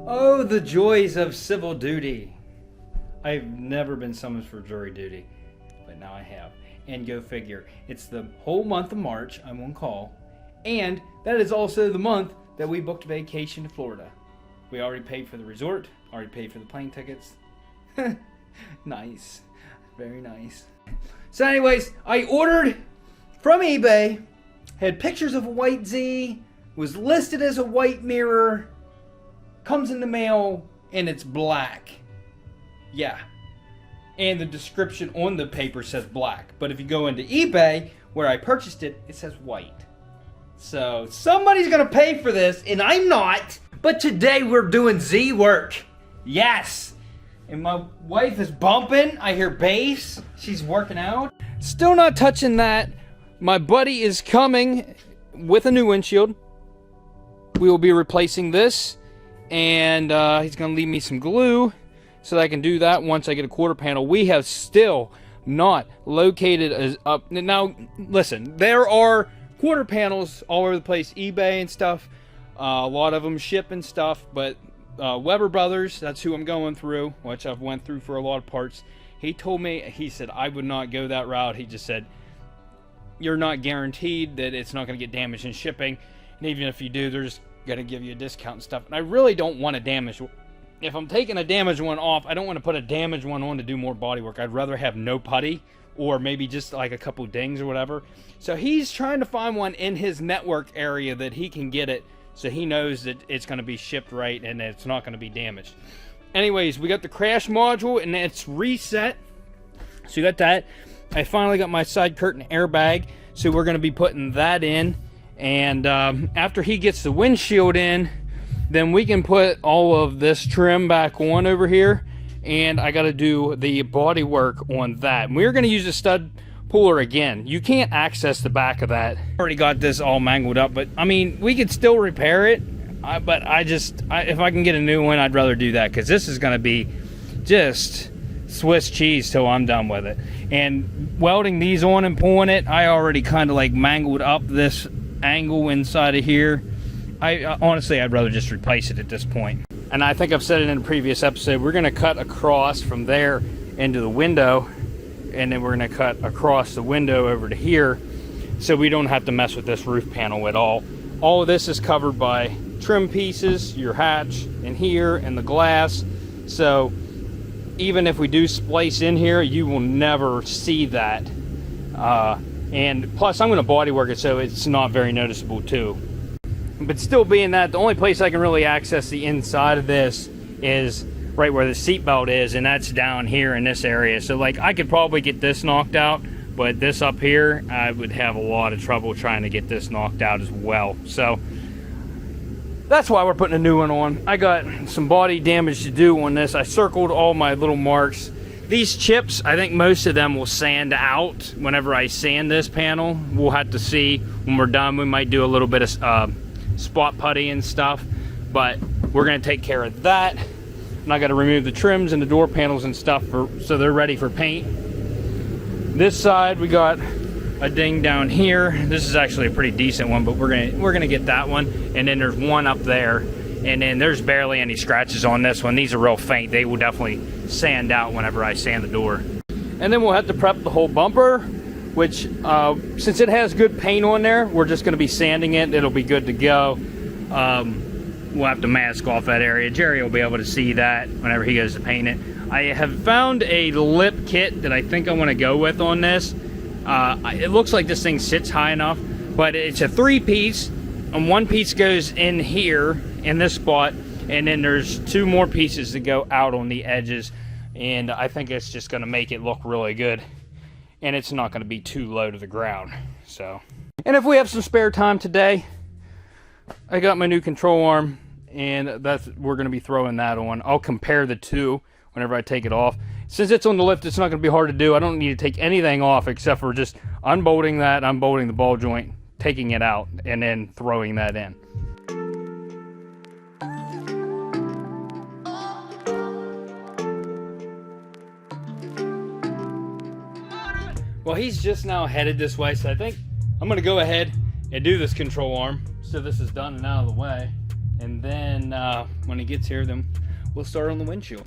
Oh, the joys of civil duty. I've never been summoned for jury duty, but now I have. And go figure, it's the whole month of March I'm on call, and that is also the month that we booked vacation to Florida. We already paid for the resort, already paid for the plane tickets. Nice, very nice. So anyways, I ordered from eBay, had pictures of a white Z, was listed as a white mirror, comes in the mail, and it's black. Yeah. And the description on the paper says black. But if you go into eBay, where I purchased it, it says white. So somebody's gonna pay for this, and I'm not. But today we're doing Z work. Yes. And my wife is bumping. I hear bass. She's working out. Still not touching that. My buddy is coming with a new windshield. We will be replacing this. And he's going to leave me some glue so that I can do that once I get a quarter panel. We have still not located as up. Now, listen, there are quarter panels all over the place, eBay and stuff. A lot of them ship and stuff, but Weber Brothers, that's who I'm going through, which I've went through for a lot of parts. He told me, he said, I would not go that route. He just said, you're not guaranteed that it's not going to get damaged in shipping. And even if you do, they're just going to give you a discount and stuff. And I really don't want a damaged. If I'm taking a damaged one off, I don't want to put a damaged one on to do more body work. I'd rather have no putty, or maybe just like a couple dings or whatever. So he's trying to find one in his network area that he can get it, so he knows that it's going to be shipped right and that it's not going to be damaged. Anyways, we got the crash module and it's reset. So you got that. I finally got my side curtain airbag, so we're going to be putting that in. And after he gets the windshield in, then we can put all of this trim back on over here. And I got to do the body work on that. And we're going to use a stud puller again. You can't access the back of that. Already got this all mangled up, but I mean, we could still repair it. But if I can get a new one, I'd rather do that, because this is going to be just Swiss cheese till I'm done with it. And welding these on and pulling it, I already kind of like mangled up this angle inside of here. Honestly, I'd rather just replace it at this point. And I think I've said it in a previous episode, we're going to cut across from there into the window, and then we're going to cut across the window over to here, so we don't have to mess with this roof panel at all. All of this is covered by trim pieces, your hatch in here, and the glass. So even if we do splice in here, you will never see that. And plus, I'm going to body work it so it's not very noticeable too. But still, being that, the only place I can really access the inside of this is right where the seat belt is, and that's down here in this area. So like, I could probably get this knocked out, but this up here, I would have a lot of trouble trying to get this knocked out as well. So that's why we're putting a new one on. I got some body damage to do on this. I circled all my little marks. These chips, I think most of them will sand out whenever I sand this panel. We'll have to see when we're done. We might do a little bit of spot putty and stuff, but we're going to take care of that. And I got to remove the trims and the door panels and stuff so they're ready for paint. This side, we got a ding down here. This is actually a pretty decent one, but we're gonna get that one. And then there's one up there, and then there's barely any scratches on this one. These are real faint. They will definitely sand out whenever I sand the door. And then we'll have to prep the whole bumper, which since it has good paint on there, we're just gonna be sanding it. It'll be good to go. We'll have to mask off that area. Jerry will be able to see that whenever he goes to paint it. I have found a lip kit that I think I want to go with on this. It looks like this thing sits high enough, but it's a 3-piece, and one piece goes in here in this spot, and then there's 2 more pieces that go out on the edges, and I think it's just going to make it look really good, and it's not going to be too low to the ground. So, and if we have some spare time today, I got my new control arm, and we're going to be throwing that on. I'll compare the two whenever I take it off. Since it's on the lift, it's not going to be hard to do. I don't need to take anything off except for just unbolting that, unbolting the ball joint, taking it out, and then throwing that in. Well, he's just now headed this way, so I think I'm going to go ahead and do this control arm so this is done and out of the way. And then when it gets here, then we'll start on the windshield.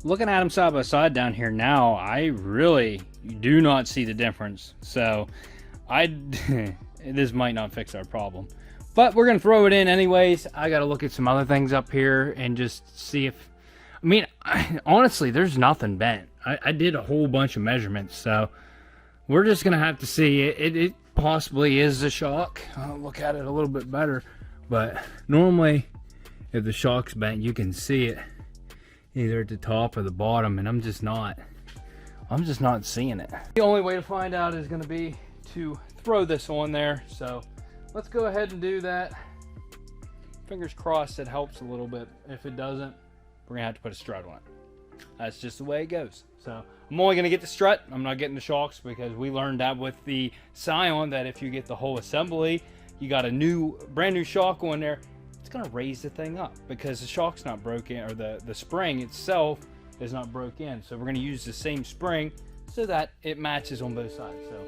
Looking at them side by side down here now, I really do not see the difference. So this might not fix our problem, but we're gonna throw it in anyways. I gotta look at some other things up here and just see if, I mean, honestly, there's nothing bent. I did a whole bunch of measurements, so we're just gonna have to see. It possibly is the shock. I'll look at it a little bit better, but normally if the shock's bent, you can see it either at the top or the bottom, and I'm just not seeing it. The only way to find out is going to be to throw this on there, so let's go ahead and do that. Fingers crossed it helps a little bit. If it doesn't, we're gonna have to put a strut on it. That's just the way it goes. So I'm only gonna get the strut, I'm not getting the shocks, because we learned that with the Scion, that if you get the whole assembly, you got a brand new shock on there, it's gonna raise the thing up because the shock's not broken, or the spring itself is not broken. So we're gonna use the same spring so that it matches on both sides. So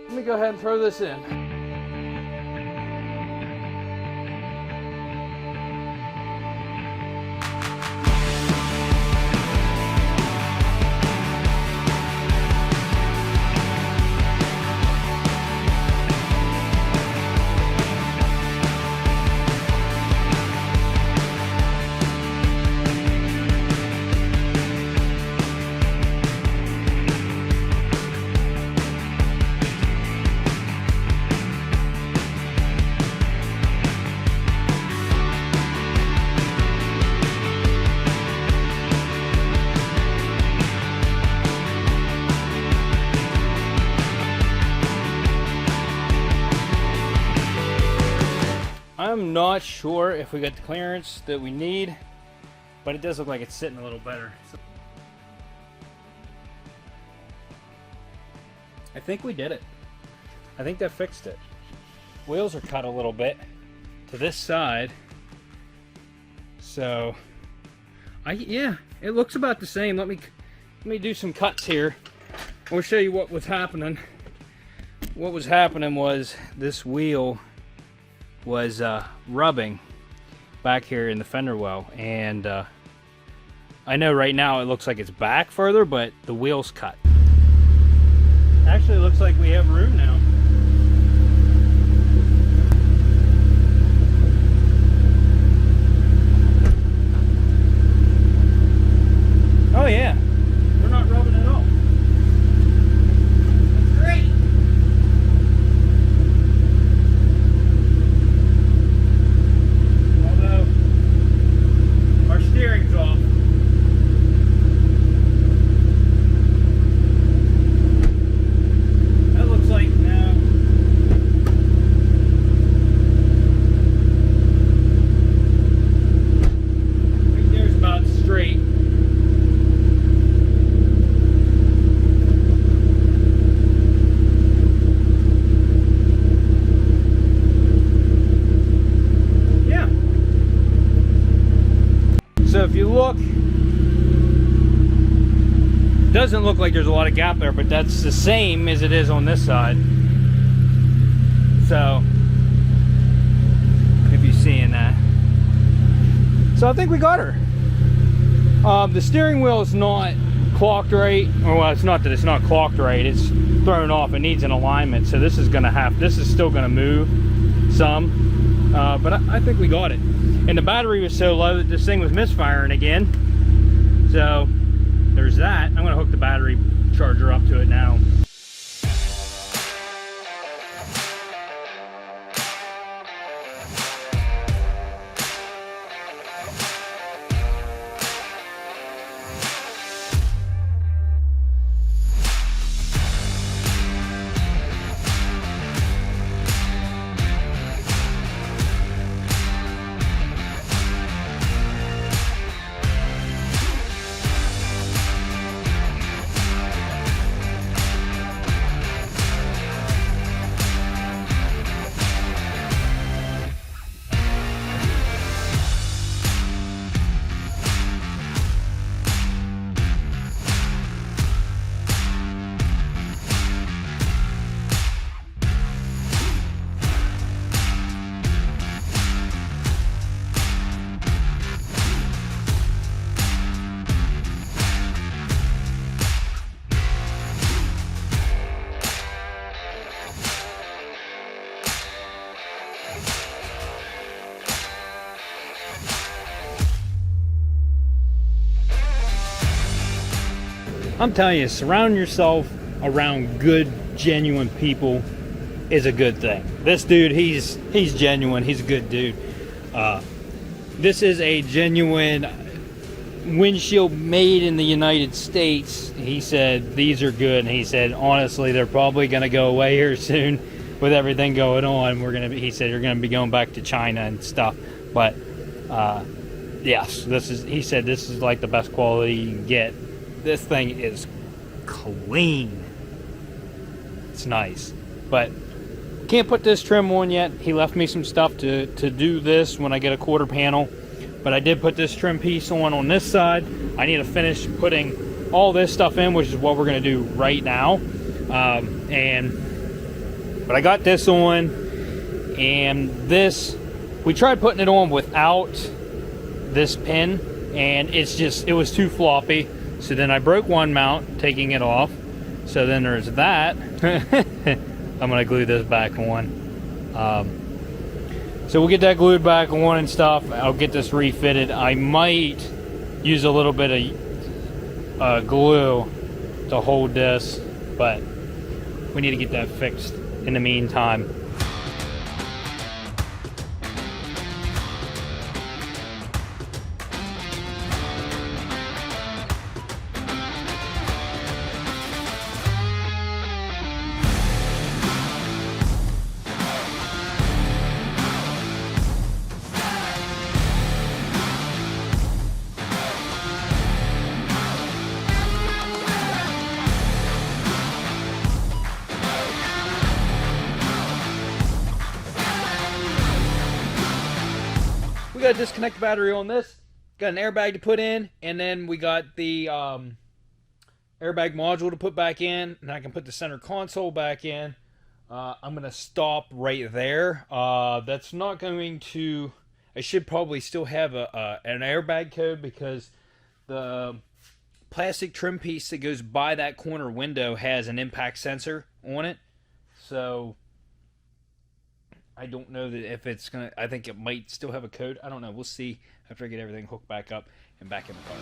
let me go ahead and throw this in. I'm not sure if we got the clearance that we need, but it does look like it's sitting a little better. So I think we did it. I think that fixed it. Wheels are cut a little bit to this side. So yeah, it looks about the same. Let me do some cuts here. I'll show you what was happening. What was happening was this wheel was rubbing back here in the fender well, and I know right now it looks like it's back further, but the wheel's cut. Actually, it looks like we have room now. Oh yeah, we're not rubbing at all. That's great. Although our steering's off. That looks like now. Right there's about straight. So if you look, it doesn't look like there's a lot of gap there, but that's the same as it is on this side. So if you're seeing that. So I think we got her. The steering wheel is not clocked right, or well, it's not that it's not clocked right, it's thrown off. It needs an alignment. So this is still gonna move some, but I think we got it. And the battery was so low that this thing was misfiring again. So there's that. I'm gonna hook the battery charger up to it now. I'm telling you, surround yourself around good, genuine people is a good thing. This dude, he's genuine. He's a good dude. This is a genuine windshield made in the United States. He said these are good, and he said honestly they're probably going to go away here soon with everything going on. He said you're going to be going back to China and stuff, but yes, he said this is like the best quality you can get. This thing is clean. It's nice, but can't put this trim on yet. He left me some stuff to do this when I get a quarter panel. But I did put this trim piece on this side. I need to finish putting all this stuff in, which is what we're going to do right now. But I got this on, and this, we tried putting it on without this pin, and it was too floppy. So then I broke one mount, taking it off. So then there's that. I'm going to glue this back on. So we'll get that glued back on and stuff. I'll get this refitted. I might use a little bit of glue to hold this, but we need to get that fixed in the meantime. We got to disconnect the battery on this. Got an airbag to put in, and then we got the airbag module to put back in, and I can put the center console back in. I'm going to stop right there. That's not going to... I should probably still have an airbag code, because the plastic trim piece that goes by that corner window has an impact sensor on it. So I don't know that if it's going to... I think it might still have a code. I don't know. We'll see after I get everything hooked back up and back in the car.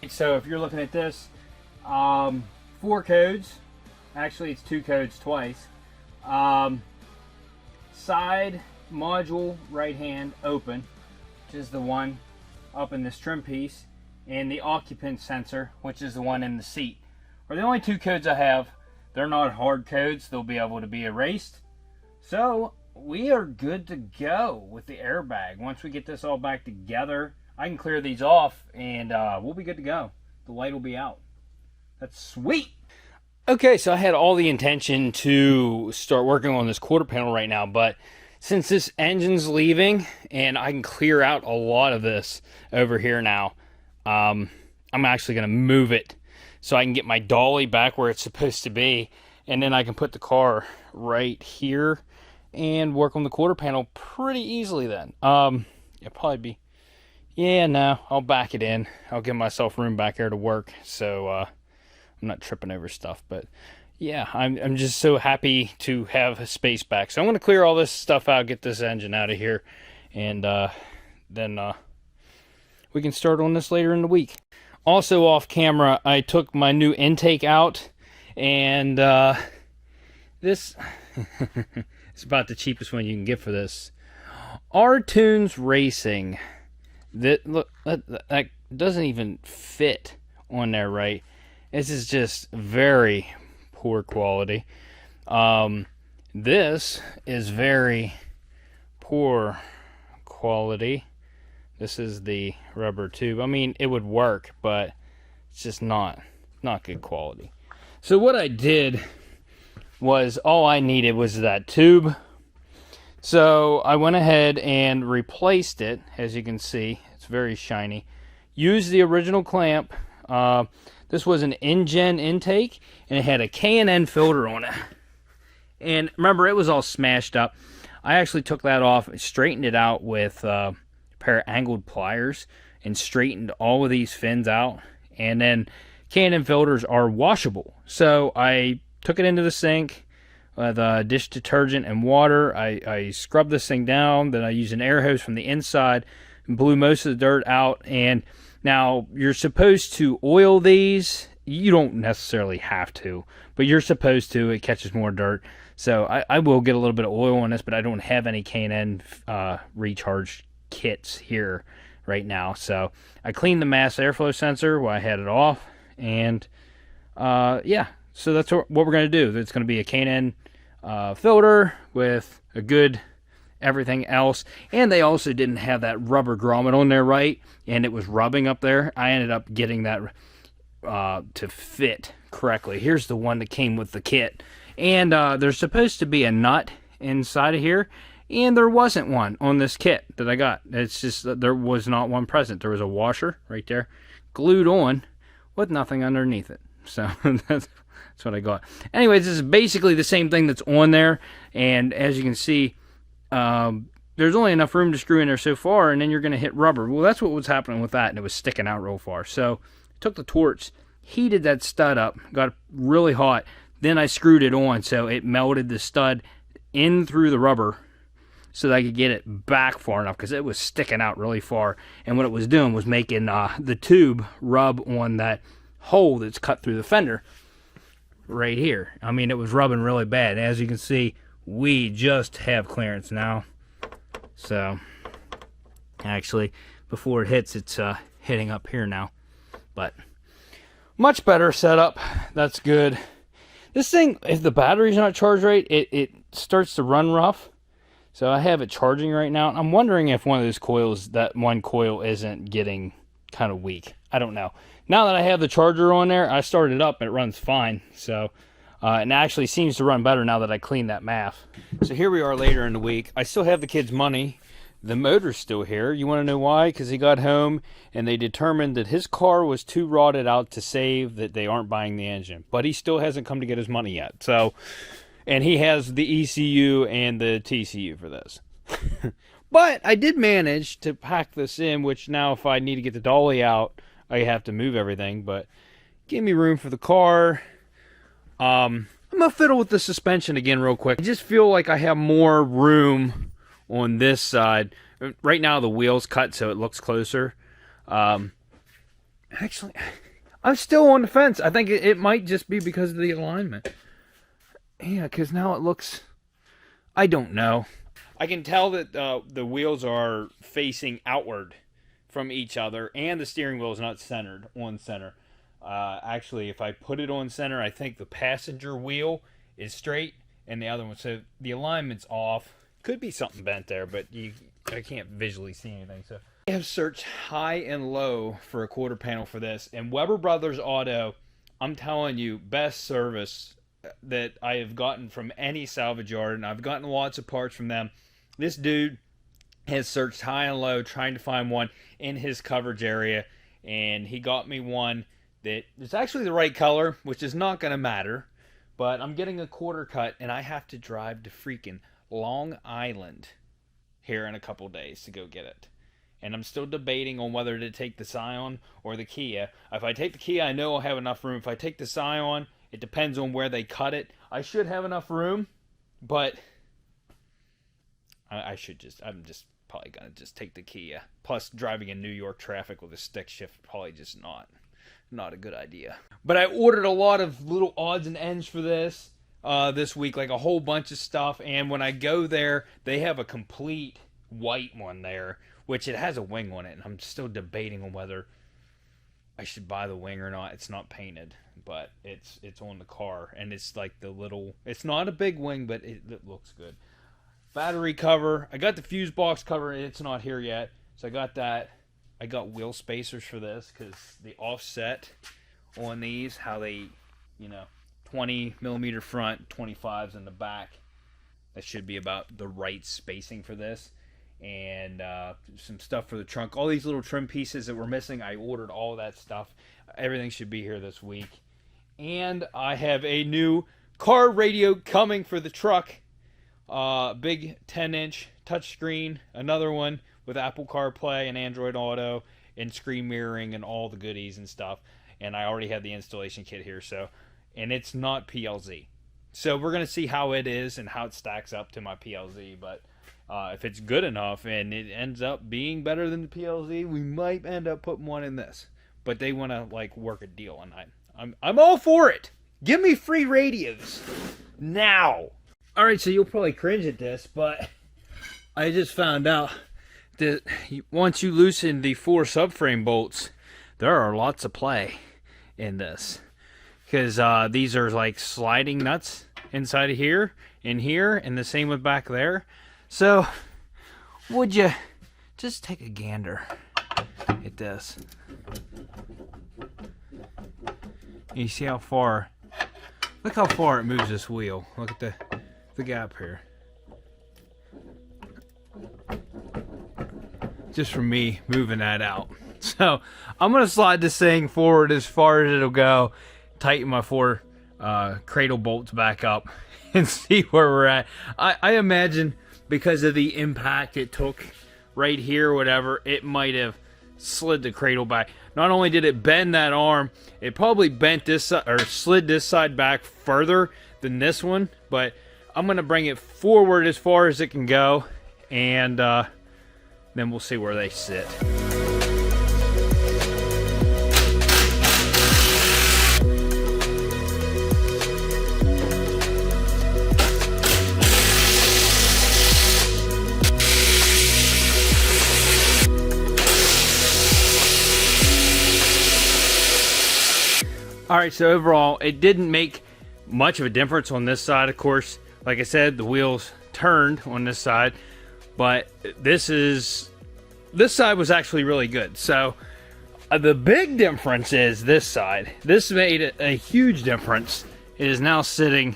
So if you're looking at this, 4 codes, actually it's 2 codes twice. Side module right hand open, which is the one up in this trim piece, and the occupant sensor, which is the one in the seat, are the only 2 codes I have. They're not hard codes, they'll be able to be erased. So we are good to go with the airbag. Once we get this all back together, I can clear these off, and we'll be good to go. The light will be out. That's sweet. Okay, so I had all the intention to start working on this quarter panel right now, but since this engine's leaving, and I can clear out a lot of this over here now, I'm actually going to move it so I can get my dolly back where it's supposed to be, and then I can put the car right here and work on the quarter panel pretty easily then. It'll probably be... Yeah, no, I'll back it in. I'll give myself room back here to work, so I'm not tripping over stuff. But yeah, I'm just so happy to have a space back. So I'm going to clear all this stuff out, get this engine out of here, and then we can start on this later in the week. Also off camera, I took my new intake out, and this is about the cheapest one you can get for this. R-Tunes Racing. Look, that doesn't even fit on there right. This is just very poor quality. Um, this is very poor quality. This is the rubber tube. I mean, it would work, but it's just not good quality. So what I did was, all I needed was that tube. So I went ahead and replaced it. As you can see, it's very shiny. Used the original clamp. This was an InGen intake, and it had a K&N filter on it. And remember, it was all smashed up. I actually took that off and straightened it out with a pair of angled pliers and straightened all of these fins out. And then K&N filters are washable. So I took it into the sink with dish detergent and water. I scrubbed this thing down. Then I used an air hose from the inside and blew most of the dirt out. And now you're supposed to oil these. You don't necessarily have to, but you're supposed to. It catches more dirt. So I will get a little bit of oil on this, but I don't have any K&N recharge kits here right now. So I cleaned the mass airflow sensor while I had it off. And yeah, so that's what we're going to do. It's going to be a K&N filter with a good everything else. And they also didn't have that rubber grommet on there right, and it was rubbing up there. I ended up getting that to fit correctly. Here's the one that came with the kit. And there's supposed to be a nut inside of here, and there wasn't one on this kit that I got. It's just that there was not one present. There was a washer right there, glued on, with nothing underneath it. So that's what I got. Anyways, this is basically the same thing that's on there, and as you can see, there's only enough room to screw in there so far, and then you're going to hit rubber. Well, that's what was happening with that, and it was sticking out real far. So I took the torch, heated that stud up, got it really hot. Then I screwed it on so it melted the stud in through the rubber so that I could get it back far enough, because it was sticking out really far. And what it was doing was making the tube rub on that hole that's cut through the fender right here. I mean, it was rubbing really bad. As you can see, we just have clearance now. So actually, before it hits, it's hitting up here now. But much better setup. That's good. This thing, if the battery's not charged right, it starts to run rough. So I have it charging right now. I'm wondering if one of those coils, that one coil isn't getting kind of weak. I don't know. Now that I have the charger on there, I started it up and it runs fine. So it actually seems to run better now that I cleaned that MAF. So here we are later in the week. I still have the kids' money. The motor's still here. You want to know why? Because he got home and they determined that his car was too rotted out to save, that they aren't buying the engine. But he still hasn't come to get his money yet. So, and he has the ECU and the TCU for this. But I did manage to pack this in, which now if I need to get the dolly out, I have to move everything. But give me room for the car. I'm going to fiddle with the suspension again real quick. I just feel like I have more room on this side. Right now the wheel's cut so it looks closer. Actually, I'm still on the fence. I think it might just be because of the alignment. Yeah, because now it looks... I don't know. I can tell that the wheels are facing outward from each other, and the steering wheel is not centered on center. Actually, if I put it on center, I think the passenger wheel is straight and the other one, so the alignment's off. Could be something bent there, but I can't visually see anything. So I have searched high and low for a quarter panel for this, and Weber Brothers Auto, I'm telling you, best service that I have gotten from any salvage yard, and I've gotten lots of parts from them. This dude has searched high and low trying to find one in his coverage area, and he got me one that is actually the right color, which is not going to matter, but I'm getting a quarter cut, and I have to drive to freaking Long Island here in a couple days to go get it. And I'm still debating on whether to take the Scion or the Kia. If I take the Kia, I know I'll have enough room. If I take the Scion, it depends on where they cut it. I should have enough room, but I'm just probably going to just take the Kia. Plus, driving in New York traffic with a stick shift probably just not a good idea. But I ordered a lot of little odds and ends for this week, like a whole bunch of stuff. And when I go there, they have a complete white one there, which it has a wing on it, and I'm still debating on whether I should buy the wing or not. It's not painted, but it's on the car, and it's like the little, it's not a big wing, but it looks good. Battery cover, I got the fuse box cover, it's not here yet, so I got that. I got wheel spacers for this, because the offset on these, how they, 20 millimeter front, 25s in the back, that should be about the right spacing for this. And some stuff for the trunk, all these little trim pieces that were missing, I ordered all that stuff. Everything should be here this week. And I have a new car radio coming for the truck, big 10-inch touchscreen, another one with Apple CarPlay and Android Auto and screen mirroring and all the goodies and stuff. And I already have the installation kit here, so, and it's not PLZ, so we're gonna see how it is and how it stacks up to my PLZ. But if it's good enough and it ends up being better than the PLZ, we might end up putting one in this. But they want to like work a deal, and I'm all for it. Give me free radios now. All right, so you'll probably cringe at this, but I just found out that once you loosen the 4 subframe bolts, there are lots of play in this, because these are like sliding nuts inside of here, and the same with back there. So, would you just take a gander at this? You see how far, look how far it moves this wheel. Look at the gap here. Just from me moving that out. So, I'm going to slide this thing forward as far as it'll go, tighten my 4 cradle bolts back up, and see where we're at. I imagine, because of the impact it took right here or whatever, it might have slid the cradle back. Not only did it bend that arm, it probably bent this side, or slid this side back further than this one. But I'm going to bring it forward as far as it can go, and then we'll see where they sit. All right, so overall, it didn't make much of a difference on this side. Of course, like I said, the wheels turned on this side, but this side was actually really good. So the big difference is this side. This made a huge difference. It is now sitting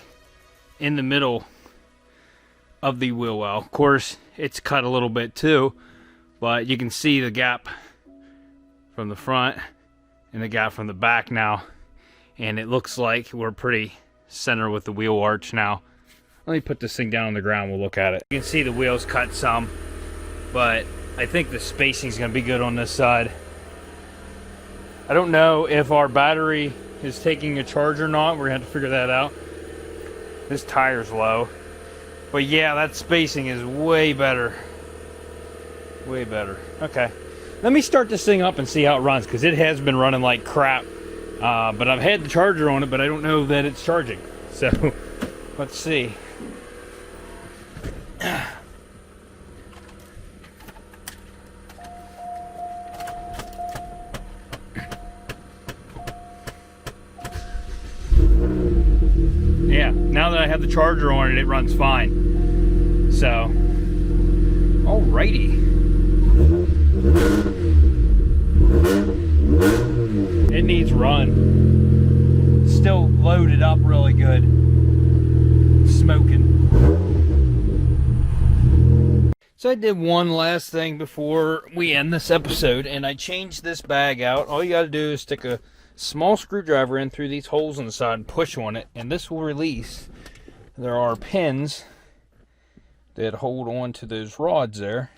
in the middle of the wheel well. Of course, it's cut a little bit too, but you can see the gap from the front and the gap from the back now. And it looks like we're pretty center with the wheel arch now. Let me put this thing down on the ground, we'll look at it. You can see the wheels cut some, but I think the spacing is going to be good on this side. I don't know if our battery is taking a charge or not. We're going to have to figure that out. This tire's low. But yeah, that spacing is way better. Way better. Okay. Let me start this thing up and see how it runs, because it has been running like crap. But I've had the charger on it, but I don't know that it's charging. So, let's see. Yeah, now that I have the charger on it, it runs fine. So, alrighty. It needs run. Still loaded up really good. Smoking. So I did one last thing before we end this episode, and I changed this bag out. All you got to do is stick a small screwdriver in through these holes on the side and push on it, and this will release. There are pins that hold on to those rods there.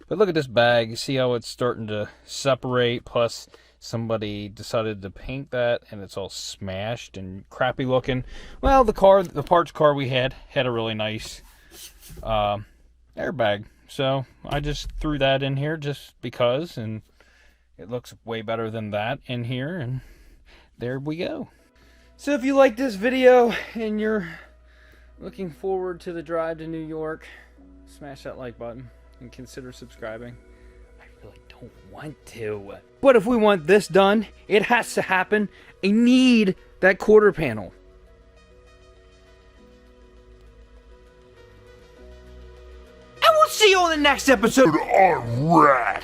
But look at this bag. You see how it's starting to separate, plus somebody decided to paint that and it's all smashed and crappy looking. Well, the parts car we had a really nice airbag, so I just threw that in here just because, and it looks way better than that in here, and there we go. So if you like this video and you're looking forward to the drive to New York, smash that like button and consider subscribing. don't want to. But if we want this done, it has to happen. I need that quarter panel. And we'll see you on the next episode. Alright.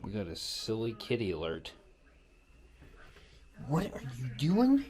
We got a silly kitty alert. What are you doing?